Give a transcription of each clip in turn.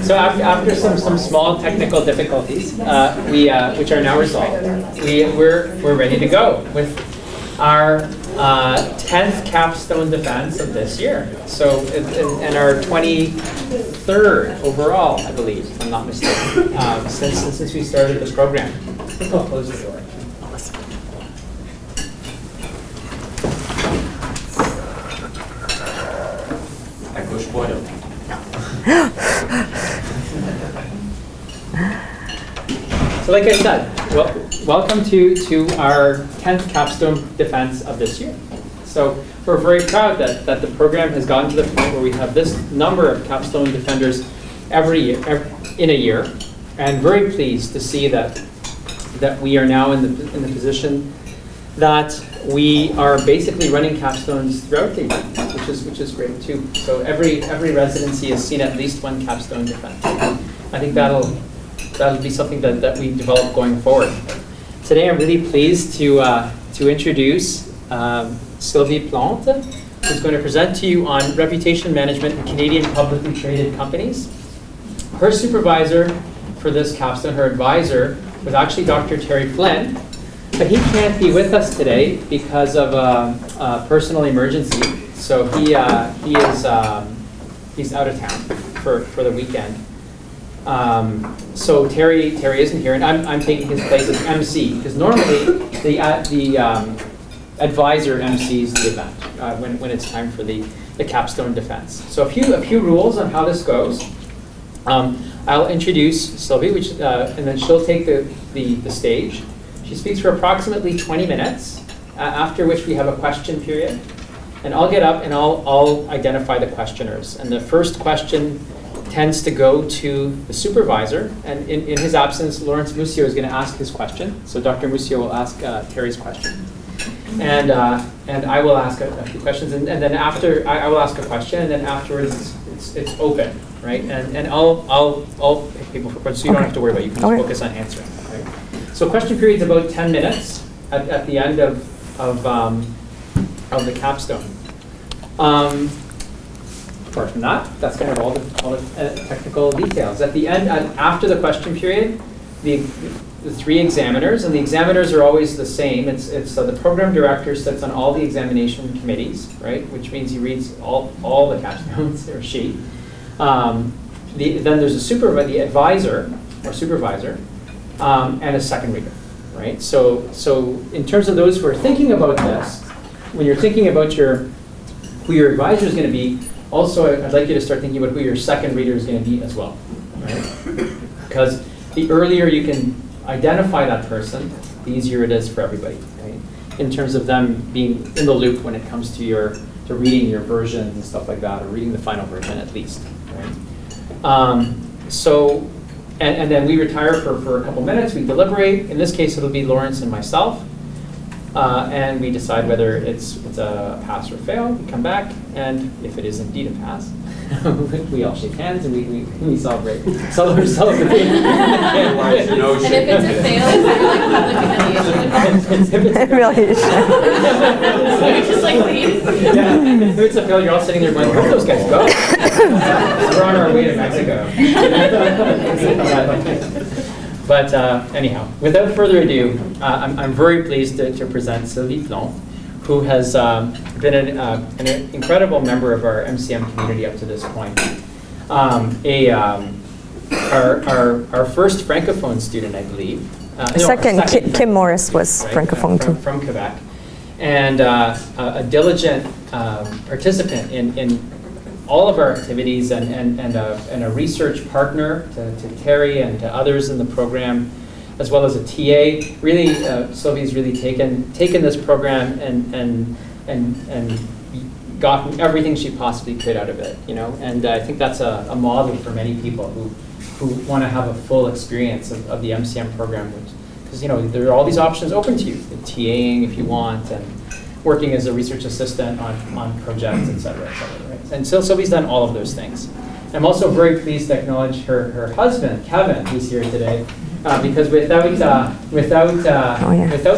So after some small technical difficulties, which are now resolved, we're ready to go with our 10th capstone defense of this year. So and our 23rd overall, I believe, if I'm not mistaken, since we started the program. I think I'll close the door. So like I said, welcome to our 10th capstone defense of this year. So we're very proud that the program has gotten to the point where we have this number of capstone defenders every year, in a year, and very pleased to see that we are now in the position that we are basically running capstones throughout the year, which is great too. So every residency has seen at least one capstone defense. I think that'll be something that we develop going forward. Today I'm really pleased to introduce Sylvie Plante, who's going to present to you on reputation management in Canadian publicly traded companies. Her supervisor for this capstone, her advisor, was actually Dr. Terry Flynn, but he can't be with us today because of a personal emergency. So he's out of town for the weekend. So Terry isn't here, and I'm taking his place as MC, because normally the advisor MCs the event when it's time for the capstone defense. So a few rules on how this goes. I'll introduce Sylvie, and then she'll take the stage. She speaks for approximately 20 minutes, after which we have a question period. And I'll get up and I'll identify the questioners. And the first question tends to go to the supervisor, and in his absence, Lawrence Musio is going to ask his question. So Dr. Musio will ask Terry's question, and I will ask a few questions, and then after I will ask a question, and then afterwards it's open, right? And I'll pick people for questions, so you don't have to worry about it. You can just focus on answering. Right? So question period is about 10 minutes at the end of the capstone. Apart from that, that's kind of all the technical details. At the end, after the question period, the three examiners, and the examiners are always the same. It's the program director sits on all the examination committees, right? Which means he reads all the capstones, or she. Then there's the advisor or supervisor, and a second reader, right? So in terms of those who are thinking about this, when you're thinking about who your advisor is going to be, also, I'd like you to start thinking about who your second reader is going to be as well, right? Because the earlier you can identify that person, the easier it is for everybody, right? In terms of them being in the loop when it comes to reading your versions and stuff like that, or reading the final version at least, right? And then we retire for a couple minutes, we deliberate. In this case, it'll be Lawrence and myself. And we decide whether it's a pass or fail. We come back, and if it is indeed a pass, we all shake hands and we celebrate. Celebrate. And if it's a fail, you're like looking at the really is. So you just like leave. Yeah. If it's a fail, you're all sitting there going, "Where did those guys go?" We're on our way to Mexico. But anyhow, without further ado, I'm very pleased to present Sylvie Plante, who has been an incredible member of our MCM community up to this point. Our first Francophone student, I believe. Second, Kim Morris was right, Francophone too. From Quebec. And a diligent participant in all of our activities, and a research partner to Terry and to others in the program, as well as a TA. Really, Sylvie's really taken this program and gotten everything she possibly could out of it, you know. And I think that's a model for many people who want to have a full experience of the MCM program, because you know there are all these options open to you, the TAing if you want, and working as a research assistant on projects, et cetera, right? And so Sylvie's done all of those things. I'm also very pleased to acknowledge her husband, Kevin, who's here today, because without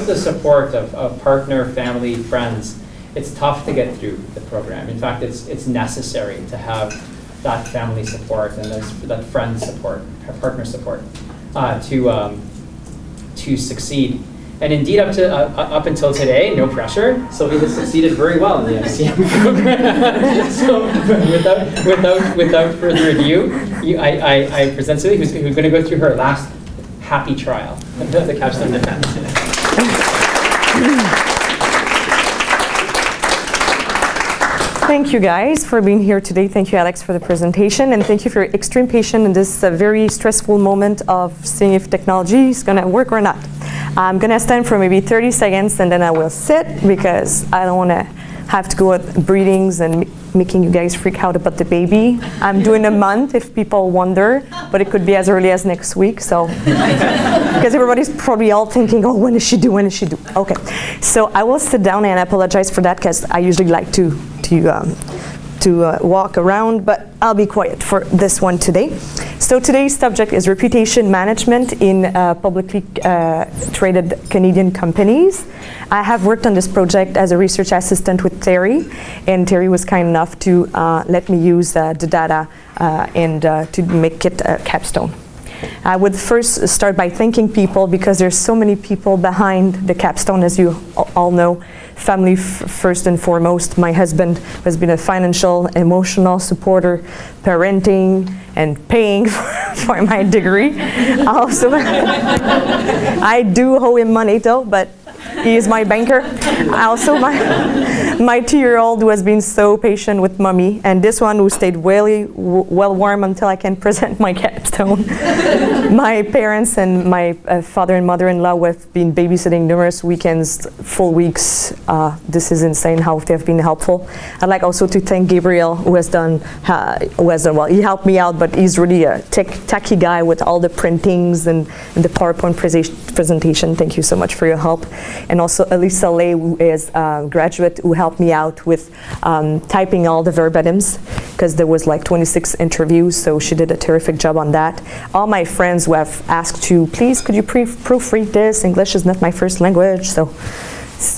the support of partner, family, friends, it's tough to get through the program. In fact, it's necessary to have that family support and that friend support, partner support, to succeed. And indeed, up until today, no pressure, Sylvie has succeeded very well in the MCM program. So without further ado, I present Sylvie, who's going to go through her last happy trial of the Capstone defense. Thank you guys for being here today. Thank you, Alex, for the presentation, and thank you for your extreme patience in this very stressful moment of seeing if technology is going to work or not. I'm going to stand for maybe 30 seconds and then I will sit because I don't want to have to go with breathings and making you guys freak out about the baby. I'm doing a month if people wonder, but it could be as early as next week. So, because everybody's probably all thinking, oh, when is she due? When is she due? Okay, so I will sit down and I apologize for that because I usually like to walk around, but I'll be quiet for this one today. So today's subject is reputation management in publicly traded Canadian companies. I have worked on this project as a research assistant with Terry, and Terry was kind enough to let me use the data and to make it a Capstone. I would first start by thanking people because there's so many people behind the Capstone, as you all know. Family first and foremost. My husband has been a financial, emotional supporter, parenting, and paying for my degree. Also, I do owe him money though, but he is my banker. Also, my 2-year-old who has been so patient with mommy, and this one who stayed well warm until I can present my Capstone. My parents and my father and mother-in-law have been babysitting numerous weekends, full weeks. This is insane how they have been helpful. I'd like also to thank Gabriel, who has done well. He helped me out, but he's really a techie guy with all the printings and the PowerPoint presentation. Thank you so much for your help. And also Elisa Lay, who is a graduate who helped me out with typing all the verbatims, because there was like 26 interviews, so she did a terrific job on that. All my friends who have asked to, please, could you proofread this? English is not my first language, so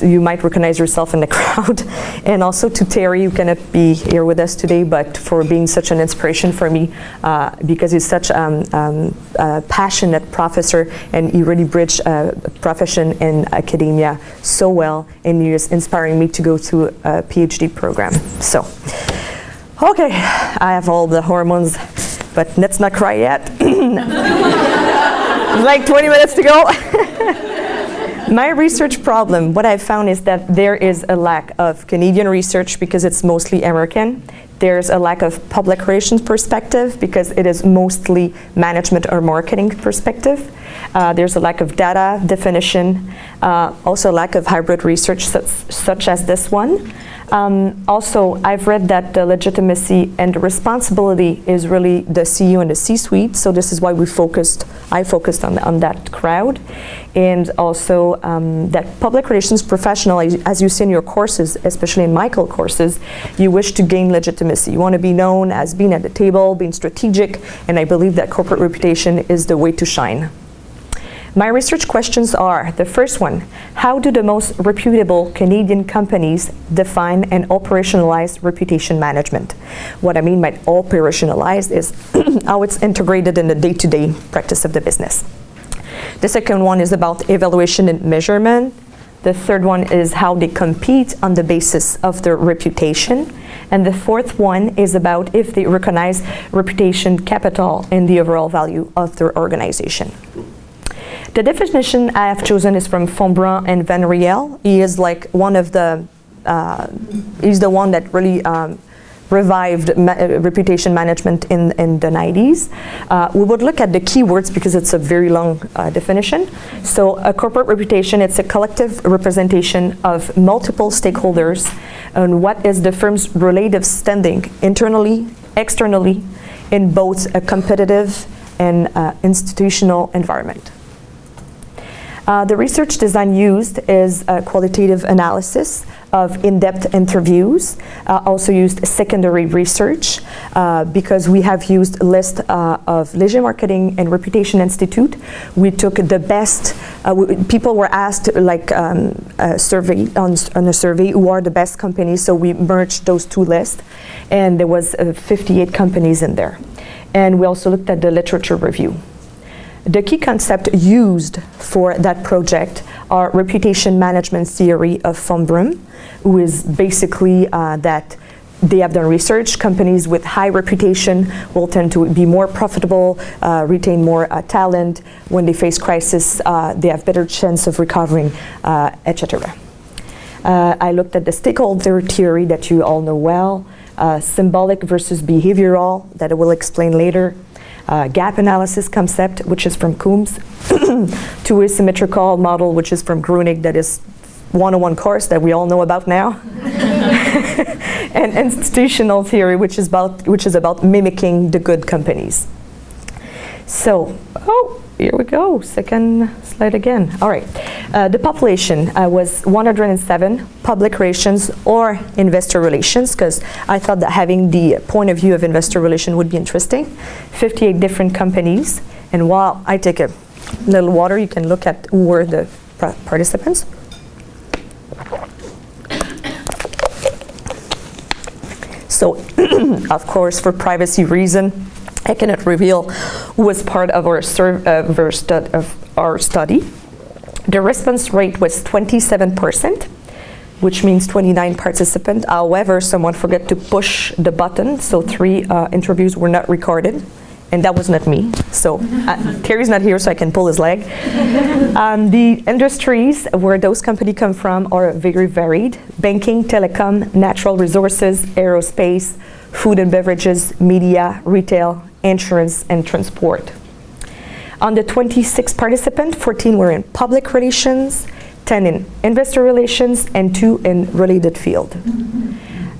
you might recognize yourself in the crowd. And also to Terry, who cannot be here with us today, but for being such an inspiration for me, because he's such a passionate professor, and he really bridged profession and academia so well, and he is inspiring me to go through a PhD program. So, okay, I have all the hormones, but let's not cry yet. Like 20 minutes to go. My research problem, what I've found is that there is a lack of Canadian research because it's mostly American. There's a lack of public relations perspective because it is mostly management or marketing perspective. There's a lack of data definition, also lack of hybrid research such as this one. Also, I've read that the legitimacy and the responsibility is really the CEO and the C-suite, so this is why I focused on that crowd. And also that public relations professional, as you see in your courses, especially in Michael courses, you wish to gain legitimacy. You want to be known as being at the table, being strategic, and I believe that corporate reputation is the way to shine. My research questions are, the first one, how do the most reputable Canadian companies define and operationalize reputation management? What I mean by operationalize is how it's integrated in the day-to-day practice of the business. The second one is about evaluation and measurement. The third one is how they compete on the basis of their reputation. And the fourth one is about if they recognize reputation capital in the overall value of their organization. The definition I have chosen is from Fonbrun and Van Riel. He is like one of the, he's the one that really revived reputation management in the 90s. We would look at the keywords because it's a very long definition. So a corporate reputation, it's a collective representation of multiple stakeholders on what is the firm's relative standing internally, externally, in both a competitive and institutional environment. The research design used is a qualitative analysis of in-depth interviews, also used secondary research because we have used a list of Leger Marketing and Reputation Institute. We took the best, people were asked like a survey on a survey who are the best companies, so we merged those two lists, and there was 58 companies in there. And we also looked at the literature review. The key concept used for that project are reputation management theory of von Brüm, who is basically that they have done research. Companies with high reputation will tend to be more profitable, retain more talent. When they face crisis, they have better chance of recovering, etc. I looked at the stakeholder theory that you all know well, symbolic versus behavioral, that I will explain later. Gap analysis concept, which is from Coombs, two-way symmetrical model, which is from Grunig, that is 101 course that we all know about now, and institutional theory, which is about mimicking the good companies. So, here we go, second slide again. All right, the population was 107, public relations or investor relations, because I thought that having the point of view of investor relation would be interesting. 58 different companies, and while I take a little water, you can look at who were the participants. So, of course, for privacy reason, I cannot reveal who was part of our study. The response rate was 27%, which means 29 participants. However, someone forgot to push the button, so 3 interviews were not recorded, and that was not me. So Terry's not here, so I can pull his leg. The industries where those companies come from are very varied: banking, telecom, natural resources, aerospace, food and beverages, media, retail, insurance, and transport. On the 26 participants, 14 were in public relations, 10 in investor relations, and 2 in related field.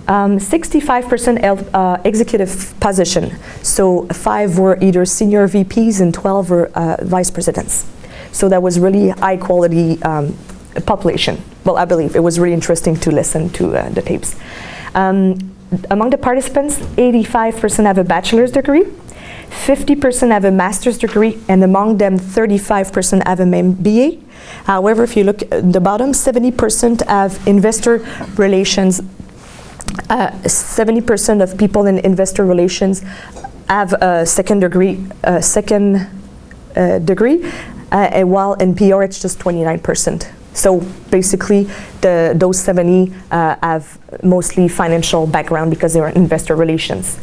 65% held executive position, so 5 were either senior VPs and 12 were vice presidents. So that was really high quality population. Well, I believe it was really interesting to listen to the tapes. Among the participants, 85% have a bachelor's degree, 50% have a master's degree, and among them, 35% have an MBA. However, if you look at the bottom, 70% have investor relations. 70% of people in investor relations have a second degree, while in PR it's just 29%. So basically, those 70 have mostly financial background because they were in investor relations.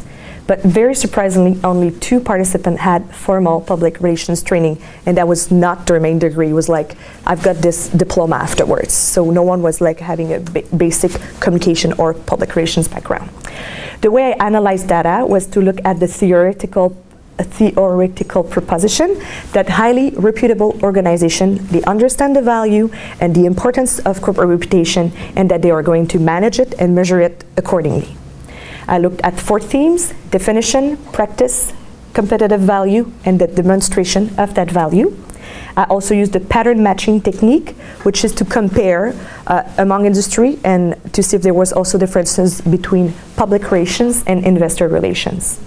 But very surprisingly, only 2 participants had formal public relations training, and that was not their main degree. It was like, I've got this diploma afterwards. So no one was like having a basic communication or public relations background. The way I analyzed data was to look at the theoretical proposition that highly reputable organization, they understand the value and the importance of corporate reputation, and that they are going to manage it and measure it accordingly. I looked at 4 themes: definition, practice, competitive value, and the demonstration of that value. I also used the pattern matching technique, which is to compare among industry and to see if there was also differences between public relations and investor relations.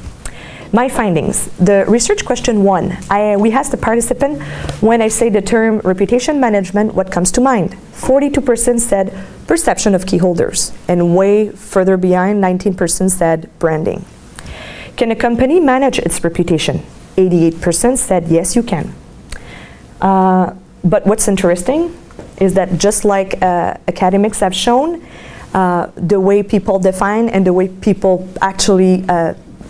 My findings. The research question 1, we asked the participant, when I say the term reputation management, what comes to mind? 42% said perception of key holders, and way further behind, 19% said branding. Can a company manage its reputation? 88% said yes, you can. But what's interesting is that just like academics have shown, the way people define and the way people actually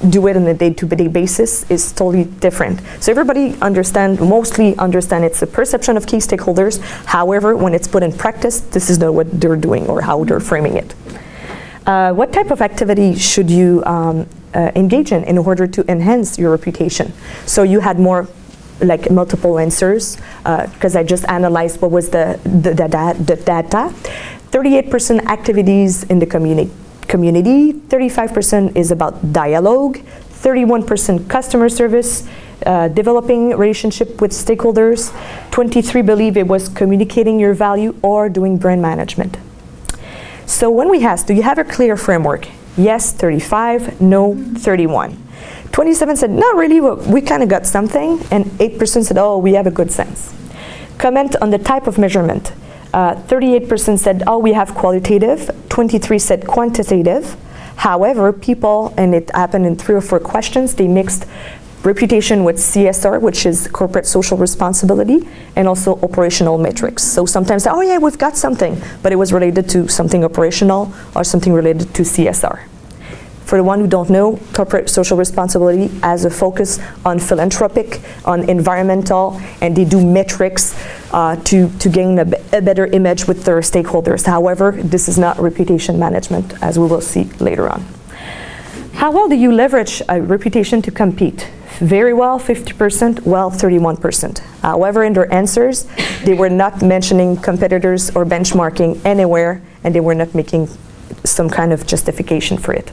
do it on a day-to-day basis is totally different. So everybody mostly understand it's a perception of key stakeholders. However, when it's put in practice, this is not what they're doing or how they're framing it. What type of activity should you engage in order to enhance your reputation? So you had more like multiple answers because I just analyzed what was the data. 38% activities in the community, 35% is about dialogue, 31% customer service, developing relationship with stakeholders. 23 believe it was communicating your value or doing brand management. So when we asked, do you have a clear framework? Yes, 35, no, 31. 27 said, not really, we kind of got something, and 8% said, oh, we have a good sense. Comment on the type of measurement. 38% said, oh, we have qualitative. 23 said quantitative. However, people, and it happened in 3 or 4 questions, they mixed reputation with CSR, which is corporate social responsibility, and also operational metrics. So sometimes, oh yeah, we've got something, but it was related to something operational or something related to CSR. For the one who don't know, corporate social responsibility has a focus on philanthropic, on environmental, and they do metrics to gain a better image with their stakeholders. However, this is not reputation management, as we will see later on. How well do you leverage a reputation to compete? Very well, 50%, well, 31%. However, in their answers, they were not mentioning competitors or benchmarking anywhere, and they were not making some kind of justification for it.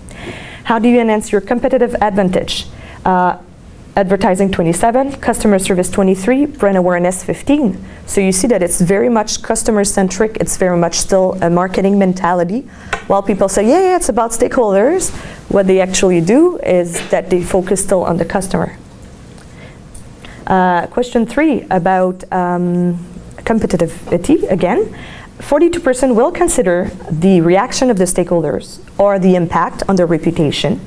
How do you enhance your competitive advantage? Advertising 27, customer service 23, brand awareness 15. So you see that it's very much customer-centric, it's very much still a marketing mentality. While people say, yeah, it's about stakeholders, what they actually do is that they focus still on the customer. Question 3 about competitivity, again. 42% will consider the reaction of the stakeholders or the impact on their reputation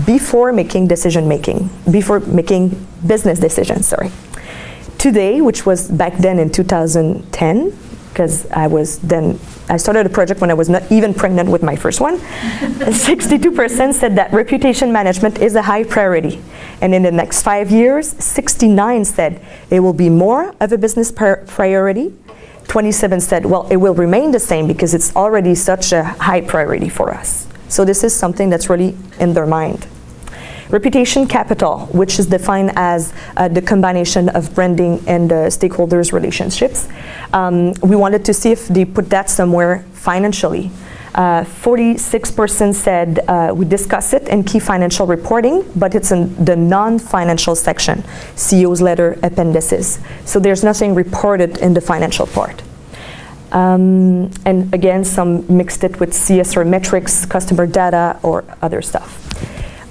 before making before making business decisions, sorry. Today, which was back then in 2010, because I started a project when I was not even pregnant with my first one, 62% said that reputation management is a high priority. And in the next 5 years, 69 said it will be more of a business priority. 27 said, well, it will remain the same because it's already such a high priority for us. So this is something that's really in their mind. Reputation capital, which is defined as the combination of branding and stakeholders' relationships. We wanted to see if they put that somewhere financially. 46% said we discuss it in key financial reporting, but it's in the non-financial section, CEO's letter, appendices. So there's nothing reported in the financial part. And again, some mixed it with CSR metrics, customer data, or other stuff.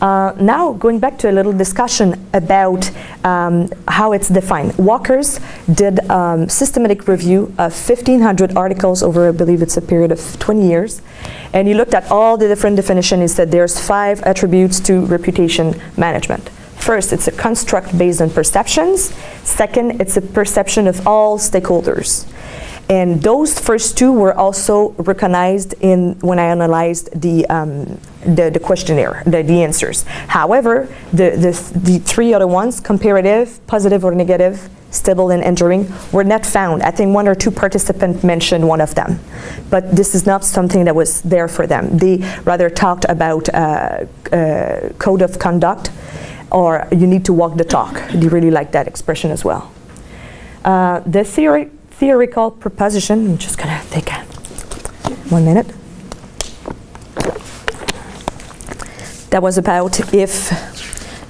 Now, going back to a little discussion about how it's defined. Walkers did systematic review of 1,500 articles over, I believe it's a period of 20 years. And he looked at all the different definitions. He said there's 5 attributes to reputation management. First, it's a construct based on perceptions. Second, it's a perception of all stakeholders. And those first 2 were also recognized when I analyzed the questionnaire, the answers. However, the 3 other ones, comparative, positive or negative, stable and enduring, were not found. I think 1 or 2 participants mentioned one of them. But this is not something that was there for them. They rather talked about code of conduct, or you need to walk the talk. They really like that expression as well. The theoretical proposition, I'm just gonna take 1 minute. That was about if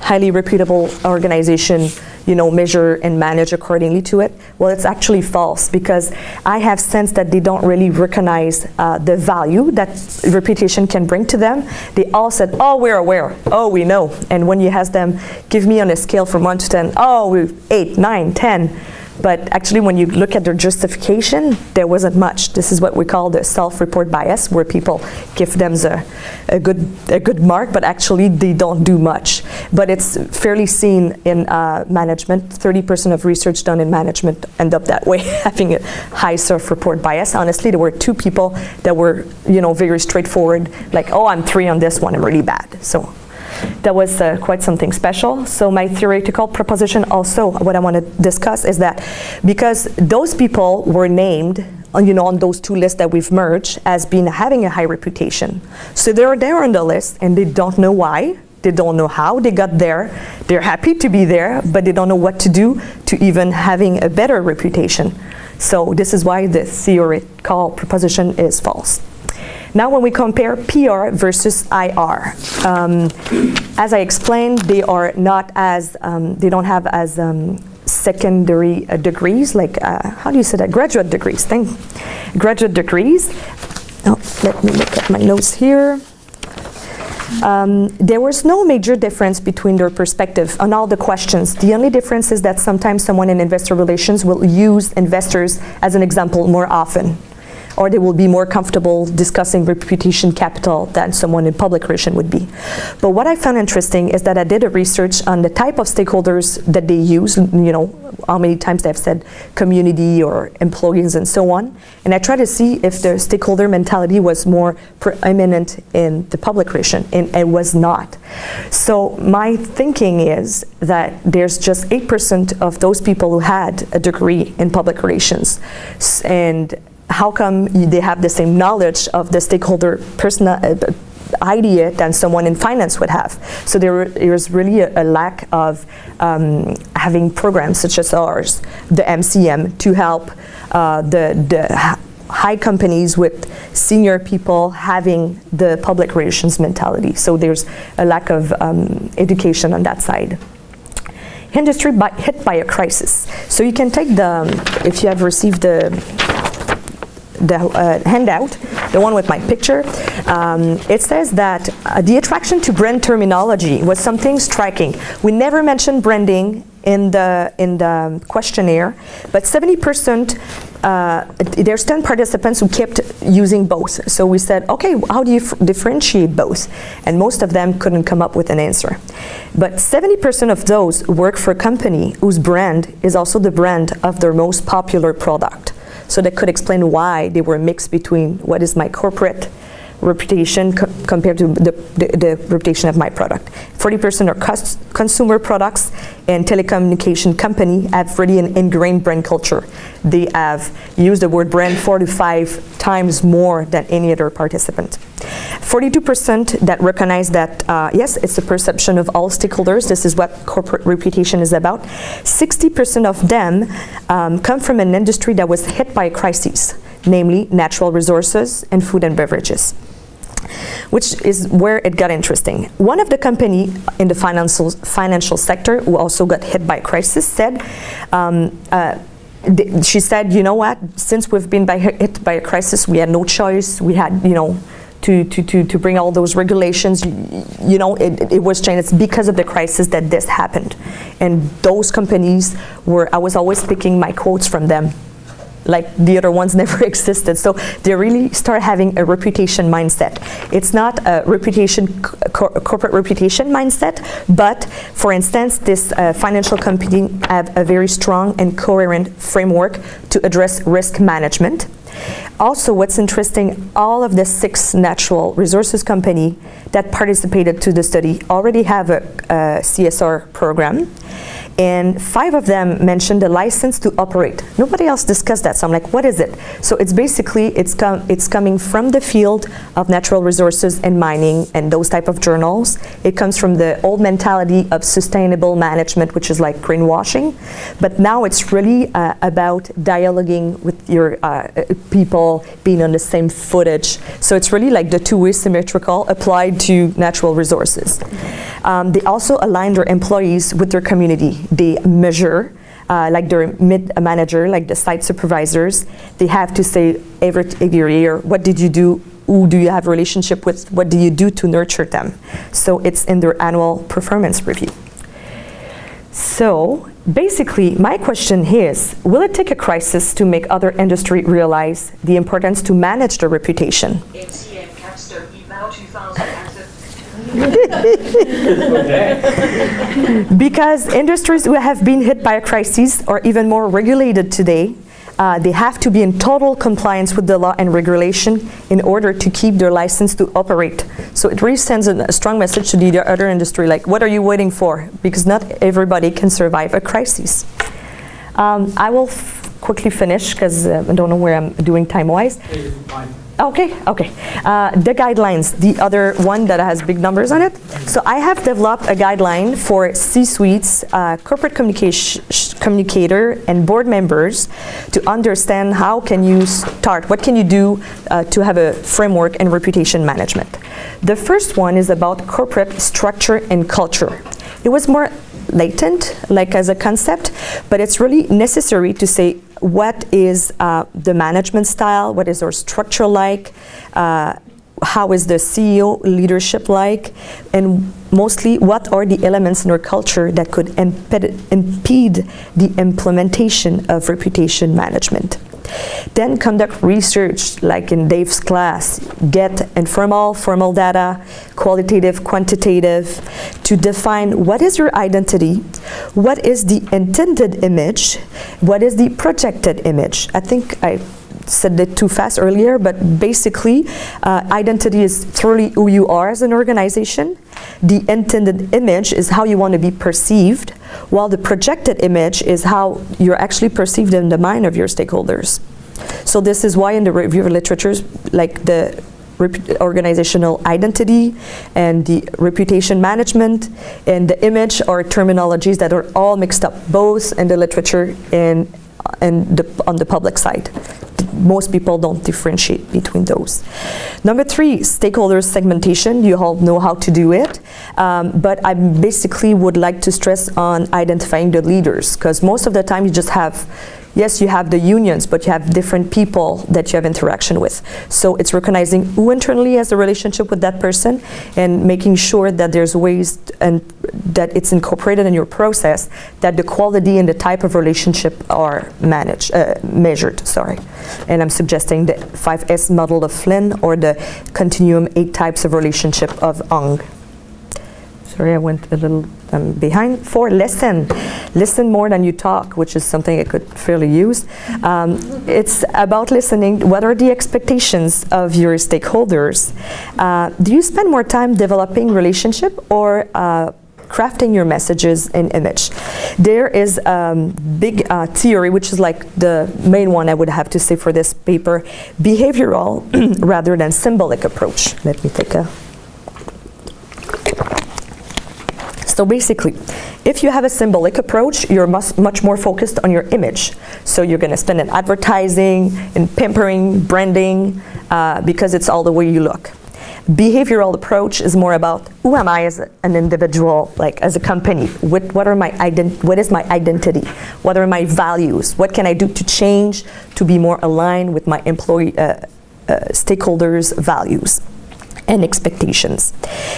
highly reputable organization, measure and manage accordingly to it. Well, it's actually false, because I have sensed that they don't really recognize the value that reputation can bring to them. They all said, oh, we're aware, oh, we know. And when you ask them, give me on a scale from 1 to 10, oh, 8, 9, 10. But actually, when you look at their justification, there wasn't much. This is what we call the self-report bias, where people give them a good mark, but actually they don't do much. But it's fairly seen in management. 30% of research done in management end up that way, having a high self-report bias. Honestly, there were 2 people that were, very straightforward, like, oh, I'm 3 on this one, I'm really bad. So that was quite something special. So my theoretical proposition also, what I want to discuss is that because those people were named, on those 2 lists that we've merged as having a high reputation. So they're there on the list and they don't know why, they don't know how they got there. They're happy to be there, but they don't know what to do to even having a better reputation. So this is why the theoretical proposition is false. Now when we compare PR versus IR, as I explained, they are not as, they don't have as secondary degrees, like, how do you say that? Graduate degrees, graduate degrees. Oh, let me look at my notes here. There was no major difference between their perspective on all the questions. The only difference is that sometimes someone in investor relations will use investors as an example more often, or they will be more comfortable discussing reputation capital than someone in public relations would be. But what I found interesting is that I did a research on the type of stakeholders that they use, you know, how many times they've said community or employees and so on. And I tried to see if the stakeholder mentality was more preeminent in the public relations, and it was not. So my thinking is that there's just 8% of those people who had a degree in public relations. And how come they have the same knowledge of the stakeholder idea than someone in finance would have? So there's really a lack of having programs such as ours, the MCM, to help the high companies with senior people having the public relations mentality. So there's a lack of education on that side. Industry hit by a crisis. So you can take if you have received the handout, the one with my picture, it says that the attraction to brand terminology was something striking. We never mentioned branding in the questionnaire, but 70%, there's 10 participants who kept using both. So we said, okay, how do you differentiate both? And most of them couldn't come up with an answer. But 70% of those work for a company whose brand is also the brand of their most popular product. So that could explain why they were mixed between what is my corporate reputation compared to the reputation of my product. 40% are consumer products, and telecommunication company have really an ingrained brand culture. They have used the word brand 4 to 5 times more than any other participant. 42% that recognize that, yes, it's the perception of all stakeholders. This is what corporate reputation is about. 60% of them come from an industry that was hit by a crisis, namely natural resources and food and beverages, which is where it got interesting. One of the company in the financial sector who also got hit by a crisis said, she said, you know what, since we've been hit by a crisis, we had no choice. We had, you know, to bring all those regulations, you know, it was changed. It's because of the crisis that this happened. And those companies I was always picking my quotes from them. Like the other ones never existed. So they really start having a reputation mindset. It's not a corporate reputation mindset, but for instance, this financial company have a very strong and coherent framework to address risk management. Also, what's interesting, all of the 6 natural resources company that participated to the study already have a CSR program. And 5 of them mentioned the license to operate. Nobody else discussed that, so I'm like, what is it? So it's basically, it's coming from the field of natural resources and mining and those type of journals. It comes from the old mentality of sustainable management, which is like greenwashing. But now it's really about dialoguing with your people, being on the same footage. So it's really like the two-way symmetrical applied to natural resources. They also align their employees with their community. They measure, like their mid-manager, like the site supervisors, they have to say every year, what did you do? Who do you have a relationship with? What do you do to nurture them? So it's in their annual performance review. So basically, my question is, will it take a crisis to make other industry realize the importance to manage their reputation? MCM Capstone email 2007. Because industries who have been hit by a crisis are even more regulated today. They have to be in total compliance with the law and regulation in order to keep their license to operate. So it really sends a strong message to the other industry, like, what are you waiting for? Because not everybody can survive a crisis. I will quickly finish because I don't know where I'm doing time-wise. Okay. The guidelines, the other one that has big numbers on it. So I have developed a guideline for C-suites, corporate communicator, and board members to understand how can you start, what can you do to have a framework and reputation management. The first one is about corporate structure and culture. It was more latent, like as a concept, but it's really necessary to say what is the management style, what is our structure like, how is the CEO leadership like, and mostly what are the elements in our culture that could impede the implementation of reputation management. Then conduct research, like in Dave's class, get informal, formal data, qualitative, quantitative, to define what is your identity, what is the intended image, what is the projected image. I think I said it too fast earlier, but basically identity is thoroughly who you are as an organization. The intended image is how you want to be perceived, while the projected image is how you're actually perceived in the mind of your stakeholders. So this is why in the review of literatures, like the organizational identity and the reputation management and the image are terminologies that are all mixed up, both in the literature and on the public side. Most people don't differentiate between those. Number 3, stakeholder segmentation. You all know how to do it, but I basically would like to stress on identifying the leaders, because most of the time you just have, yes, you have the unions, but you have different people that you have interaction with. So it's recognizing who internally has a relationship with that person and making sure that there's ways and that it's incorporated in your process, that the quality and the type of relationship are measured. And I'm suggesting the 5S model of Flynn or the continuum 8 types of relationship of Ong. Sorry, I went a little behind. 4, listen. Listen more than you talk, which is something I could fairly use. It's about listening. What are the expectations of your stakeholders? Do you spend more time developing relationship or crafting your messages and image? There is big theory, which is like the main one I would have to say for this paper, behavioral rather than symbolic approach. Let me take a... So basically, if you have a symbolic approach, you're much more focused on your image. So you're going to spend in advertising, in pampering, branding, because it's all the way you look. Behavioral approach is more about who am I as an individual, like as a company? What is my identity? What are my values? What can I do to change to be more aligned with my employee stakeholders' values and expectations?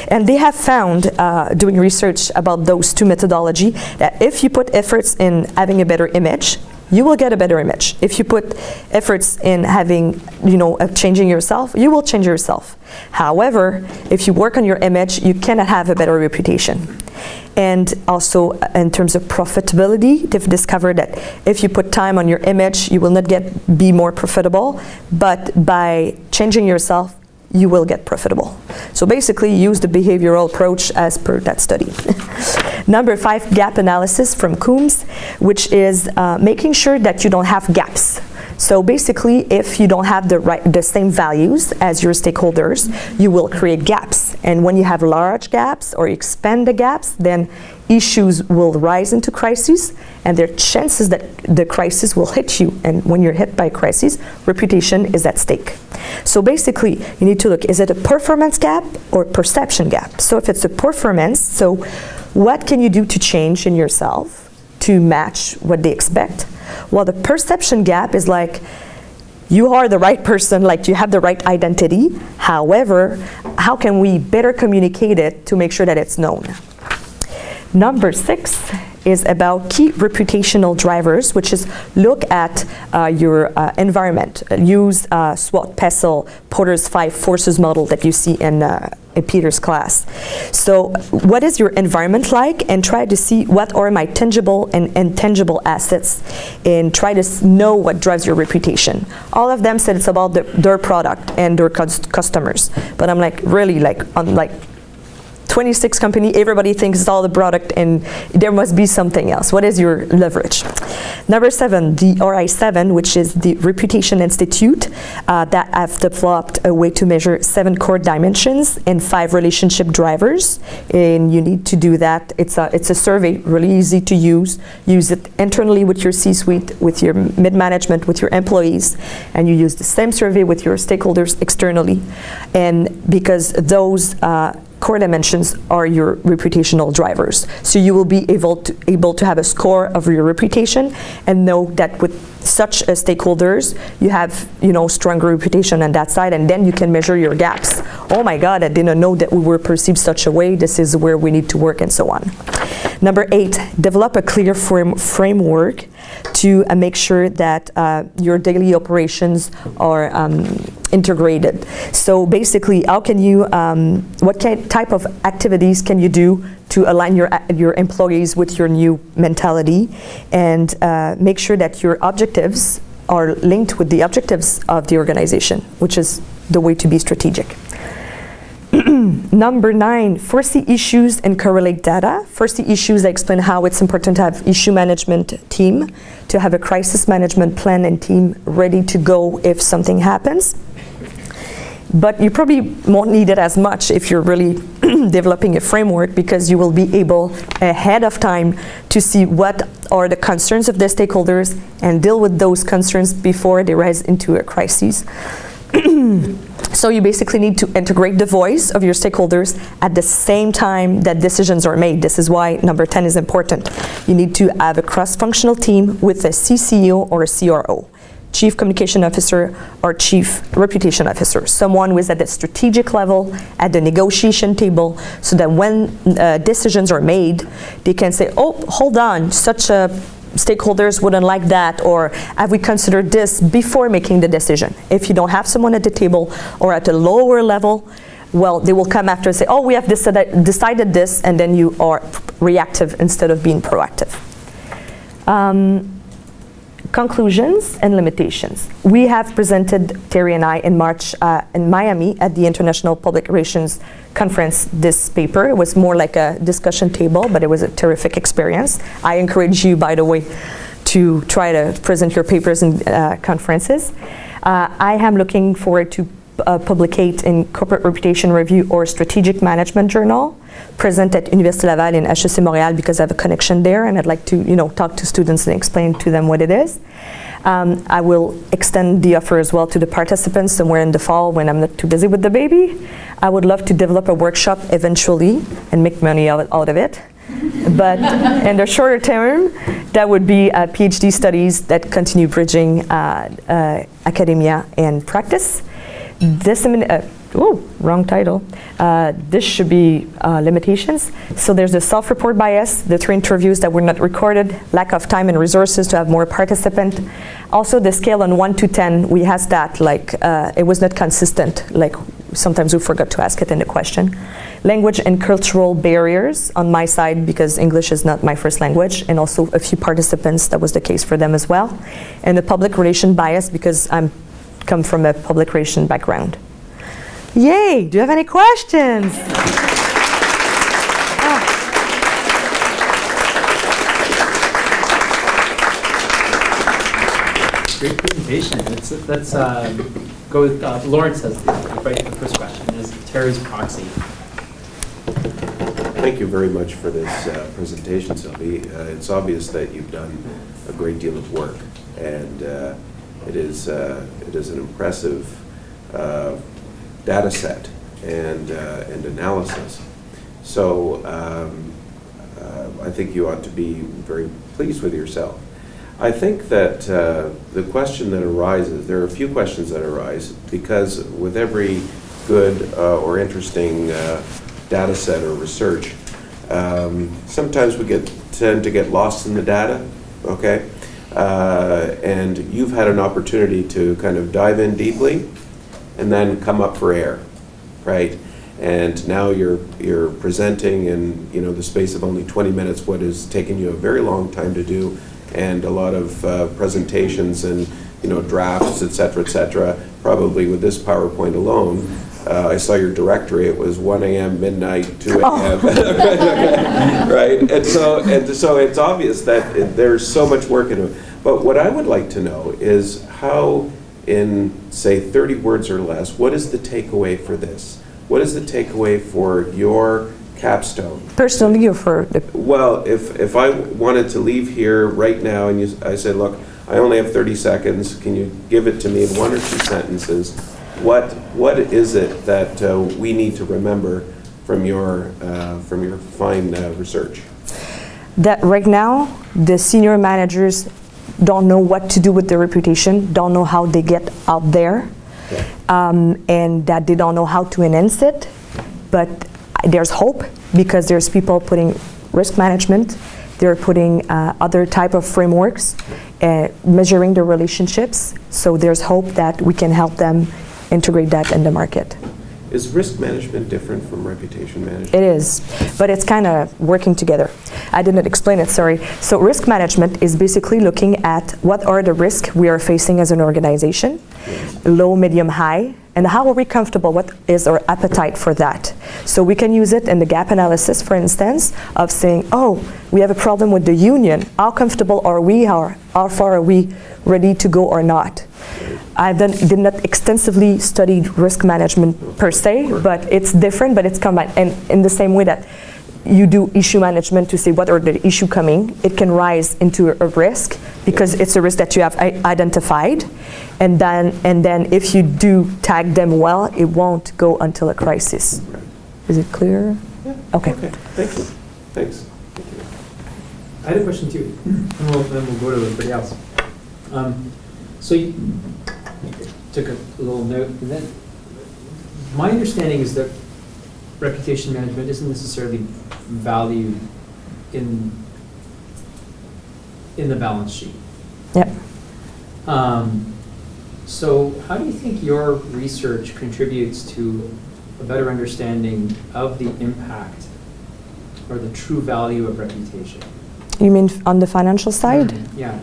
And they have found, doing research about those 2 methodology, that if you put efforts in having a better image, you will get a better image. If you put efforts in having, changing yourself, you will change yourself. However, if you work on your image, you cannot have a better reputation. And also, in terms of profitability, they've discovered that if you put time on your image, you will not be more profitable, but by changing yourself, you will get profitable. So basically, use the behavioral approach as per that study. Number 5, gap analysis from Coombs, which is making sure that you don't have gaps. So basically, if you don't have the same values as your stakeholders, you will create gaps. And when you have large gaps or expand the gaps, then issues will rise into crises, and there are chances that the crisis will hit you. And when you're hit by a crisis, reputation is at stake. So basically, you need to look, is it a performance gap or perception gap? So if it's a performance, so what can you do to change in yourself to match what they expect? Well, the perception gap is like, you are the right person, like you have the right identity. However, how can we better communicate it to make sure that it's known? Number 6 is about key reputational drivers, which is look at your environment. Use SWOT, PESTLE, Porter's 5 forces model that you see in Peter's class. So what is your environment like, and try to see what are my tangible and intangible assets, and try to know what drives your reputation. All of them said it's about their product and their customers, but I'm like really like on like 26 company, everybody thinks it's all the product, and there must be something else. What is your leverage? Number 7, the RI7, which is the Reputation Institute, that have developed a way to measure 7 core dimensions and 5 relationship drivers. And you need to do that. It's a survey, really easy to use. Use it internally with your C-suite, with your mid-management, with your employees, and you use the same survey with your stakeholders externally. And because those core dimensions are your reputational drivers. So you will be able to have a score of your reputation and know that with such stakeholders, you have, stronger reputation on that side, and then you can measure your gaps. Oh my God, I didn't know that we were perceived such a way. This is where we need to work, and so on. Number 8, develop a clear framework to make sure that your daily operations are integrated. So basically, how can you, what type of activities can you do to align your employees with your new mentality, and make sure that your objectives are linked with the objectives of the organization, which is the way to be strategic. Number 9, foresee issues and correlate data. Foresee issues, I explain how it's important to have issue management team, to have a crisis management plan and team ready to go if something happens. But you probably won't need it as much if you're really developing a framework, because you will be able ahead of time to see what are the concerns of the stakeholders and deal with those concerns before they rise into a crisis. So you basically need to integrate the voice of your stakeholders at the same time that decisions are made. This is why number 10 is important. You need to have a cross-functional team with a CCO or a CRO, Chief Communication Officer or Chief Reputation Officer, someone who is at the strategic level, at the negotiation table, so that when decisions are made, they can say, oh, hold on, such a stakeholders wouldn't like that, or have we considered this before making the decision? If you don't have someone at the table or at a lower level, well, they will come after and say, oh, we have decided this, and then you are reactive instead of being proactive. Conclusions and limitations. We have presented, Terry and I, in March in Miami at the International Public Relations Conference, this paper. It was more like a discussion table, but it was a terrific experience. I encourage you, by the way, to try to present your papers in conferences. I am looking forward to publicate in Corporate Reputation Review or Strategic Management Journal, present at Université Laval and HEC Montréal, because I have a connection there, and I'd like to talk to students and explain to them what it is. I will extend the offer as well to the participants somewhere in the fall when I'm not too busy with the baby. I would love to develop a workshop eventually and make money out of it. But in the shorter term, that would be PhD studies that continue bridging academia and practice. Wrong title. This should be limitations. So there's the self-report bias, the 3 interviews that were not recorded, lack of time and resources to have more participants. Also the scale on 1 to 10, we asked that, it was not consistent, sometimes we forgot to ask it in the question. Language and cultural barriers on my side, because English is not my first language, and also a few participants, that was the case for them as well. And the public relation bias, because I come from a public relation background. Yay! Do you have any questions? Great presentation. Let's go with Lawrence has the first question. Is Terry's proxy? Thank you very much for this presentation, Sylvie. It's obvious that you've done a great deal of work, and it is an impressive data set and analysis. So I think you ought to be very pleased with yourself. I think that the question that arises, there are a few questions that arise, because with every good or interesting data set or research, sometimes we tend to get lost in the data, okay? And you've had an opportunity to kind of dive in deeply and then come up for air, right? And now you're presenting in the space of only 20 minutes what has taken you a very long time to do, and a lot of presentations and drafts, et cetera, probably with this PowerPoint alone, I saw your directory, it was 1 a.m., midnight, 2 a.m., right? And so it's obvious that there's so much work into it. But what I would like to know is how, in, say, 30 words or less, what is the takeaway for this? What is the takeaway for your capstone? Personally, or for the... Well, if I wanted to leave here right now and I said, look, I only have 30 seconds, can you give it to me in 1 or 2 sentences? What is it that we need to remember from your fine research? That right now, the senior managers don't know what to do with their reputation, don't know how they get out there, and that they don't know how to enhance it. But there's hope, because there's people putting risk management, they're putting other type of frameworks, measuring the relationships. So there's hope that we can help them integrate that in the market. Is risk management different from reputation management? It is, but it's kind of working together. I didn't explain it, sorry. So risk management is basically looking at what are the risks we are facing as an organization, low, medium, high, and how are we comfortable, what is our appetite for that. So we can use it in the gap analysis, for instance, of saying, oh, we have a problem with the union. How comfortable are we, how far are we ready to go or not? I did not extensively study risk management per se, but it's different, but it's combined. And in the same way that you do issue management to say what are the issue coming, it can rise into a risk because it's a risk that you have identified. And then if you do tag them well, it won't go until a crisis. Is it clear? Yeah. Okay. Thank you. Thanks. Thank you. I had a question too, and then we'll go to everybody else. So you took a little note, and then my understanding is that reputation management isn't necessarily valued in the balance sheet. Yep. So how do you think your research contributes to a better understanding of the impact or the true value of reputation? You mean on the financial side? Yeah.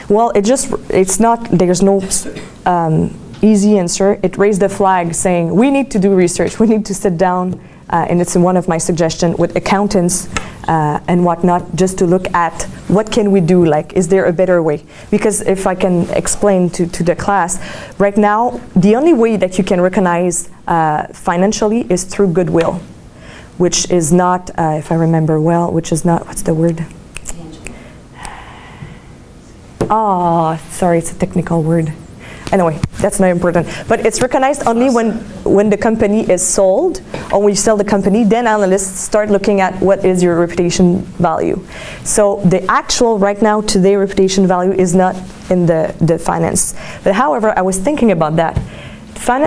Well, it's not, there's no easy answer. It raised the flag saying, we need to do research, we need to sit down, and it's in one of my suggestions with accountants and whatnot, just to look at what can we do, like, is there a better way? Because if I can explain to the class, right now, the only way that you can recognize financially is through goodwill, which is not, if I remember well, which is not, what's the word? Oh, sorry, it's a technical word. Anyway, that's not important. But it's recognized only when the company is sold, or when you sell the company, then analysts start looking at what is your reputation value. So the actual, right now, today, reputation value is not in the finance. But however, I was thinking about that. Finance